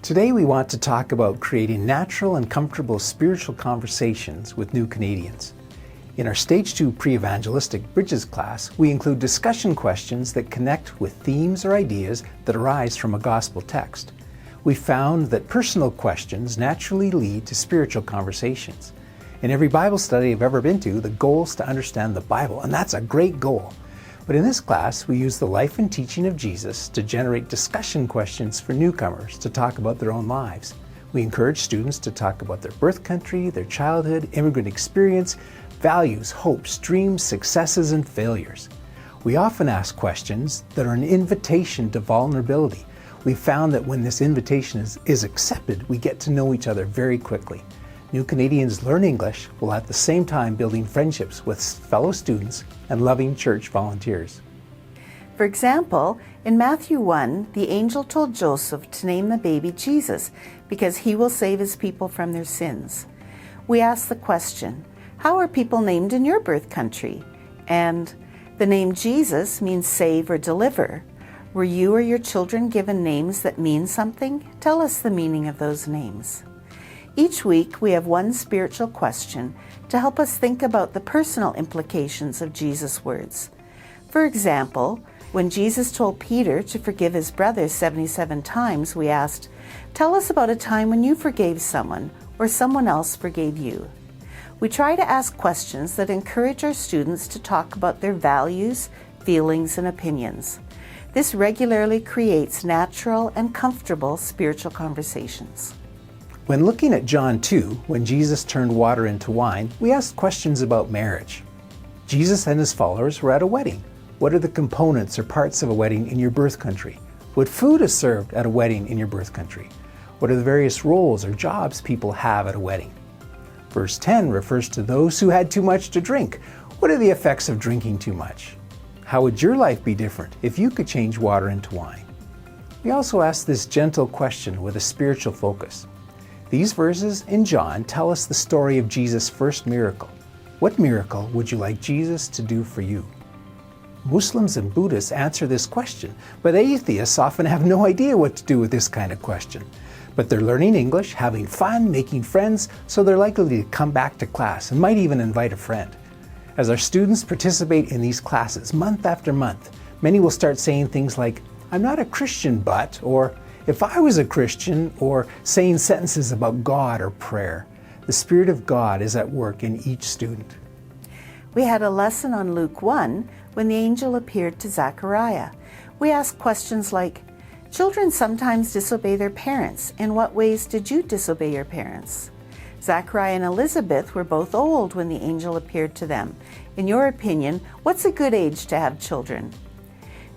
Today we want to talk about creating natural and comfortable spiritual conversations with new Canadians. In our Stage 2 Pre-Evangelistic Bridges class, we include discussion questions that connect with themes or ideas that arise from a gospel text. We found that personal questions naturally lead to spiritual conversations. In every Bible study I've ever been to, the goal is to understand the Bible, and that's a great goal. But in this class, we use the life and teaching of Jesus to generate discussion questions for newcomers to talk about their own lives. We encourage students to talk about their birth country, their childhood, immigrant experience, values, hopes, dreams, successes, and failures. We often ask questions that are an invitation to vulnerability. We've found that when this invitation is accepted, we get to know each other very quickly. New Canadians learn English while at the same time building friendships with fellow students and loving church volunteers. For example, in Matthew 1, the angel told Joseph to name the baby Jesus because he will save his people from their sins. We ask the question, how are people named in your birth country? And the name Jesus means save or deliver. Were you or your children given names that mean something? Tell us the meaning of those names. Each week, we have one spiritual question to help us think about the personal implications of Jesus' words. For example, when Jesus told Peter to forgive his brothers 77 times, we asked, tell us about a time when you forgave someone or someone else forgave you. We try to ask questions that encourage our students to talk about their values, feelings, and opinions. This regularly creates natural and comfortable spiritual conversations. When looking at John 2, when Jesus turned water into wine, we asked questions about marriage. Jesus and his followers were at a wedding. What are the components or parts of a wedding in your birth country? What food is served at a wedding in your birth country? What are the various roles or jobs people have at a wedding? Verse 10 refers to those who had too much to drink. What are the effects of drinking too much? How would your life be different if you could change water into wine? We also asked this gentle question with a spiritual focus. These verses in John tell us the story of Jesus' first miracle. What miracle would you like Jesus to do for you? Muslims and Buddhists answer this question, but atheists often have no idea what to do with this kind of question. But they're learning English, having fun, making friends, so they're likely to come back to class and might even invite a friend. As our students participate in these classes month after month, many will start saying things like, I'm not a Christian but, or if I was a Christian, or saying sentences about God or prayer. The Spirit of God is at work in each student. We had a lesson on Luke 1 when the angel appeared to Zechariah. We asked questions like, children sometimes disobey their parents. In what ways did you disobey your parents? Zechariah and Elizabeth were both old when the angel appeared to them. In your opinion, what's a good age to have children?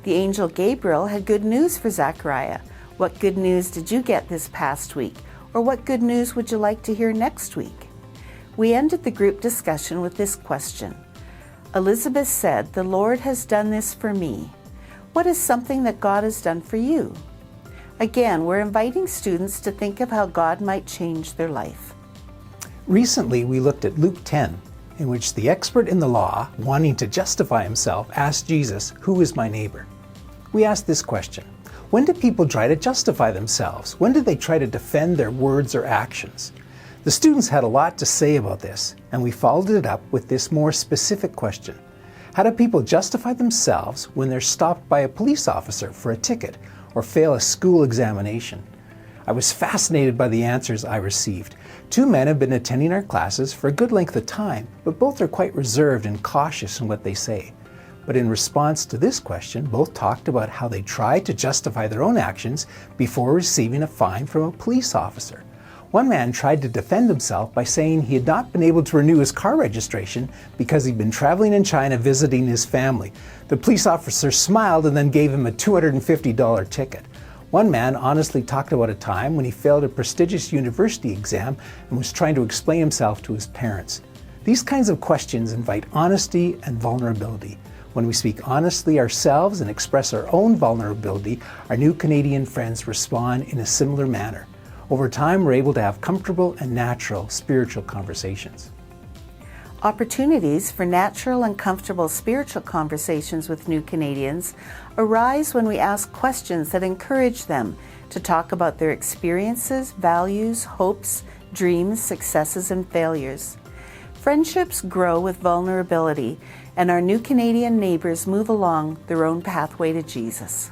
The angel Gabriel had good news for Zechariah. What good news did you get this past week? Or what good news would you like to hear next week? We ended the group discussion with this question. Elizabeth said, the Lord has done this for me. What is something that God has done for you? Again, we're inviting students to think of how God might change their life. Recently, we looked at Luke 10, in which the expert in the law, wanting to justify himself, asked Jesus, who is my neighbor? We asked this question. When do people try to justify themselves? When do they try to defend their words or actions? The students had a lot to say about this, and we followed it up with this more specific question. How do people justify themselves when they're stopped by a police officer for a ticket or fail a school examination? I was fascinated by the answers I received. Two men have been attending our classes for a good length of time, but both are quite reserved and cautious in what they say. But in response to this question, both talked about how they tried to justify their own actions before receiving a fine from a police officer. One man tried to defend himself by saying he had not been able to renew his car registration because he'd been traveling in China visiting his family. The police officer smiled and then gave him a $250 ticket. One man honestly talked about a time when he failed a prestigious university exam and was trying to explain himself to his parents. These kinds of questions invite honesty and vulnerability. When we speak honestly ourselves and express our own vulnerability, our new Canadian friends respond in a similar manner. Over time, we're able to have comfortable and natural spiritual conversations. Opportunities for natural and comfortable spiritual conversations with new Canadians arise when we ask questions that encourage them, to talk about their experiences, values, hopes, dreams, successes, and failures. Friendships grow with vulnerability, and our new Canadian neighbors move along their own pathway to Jesus.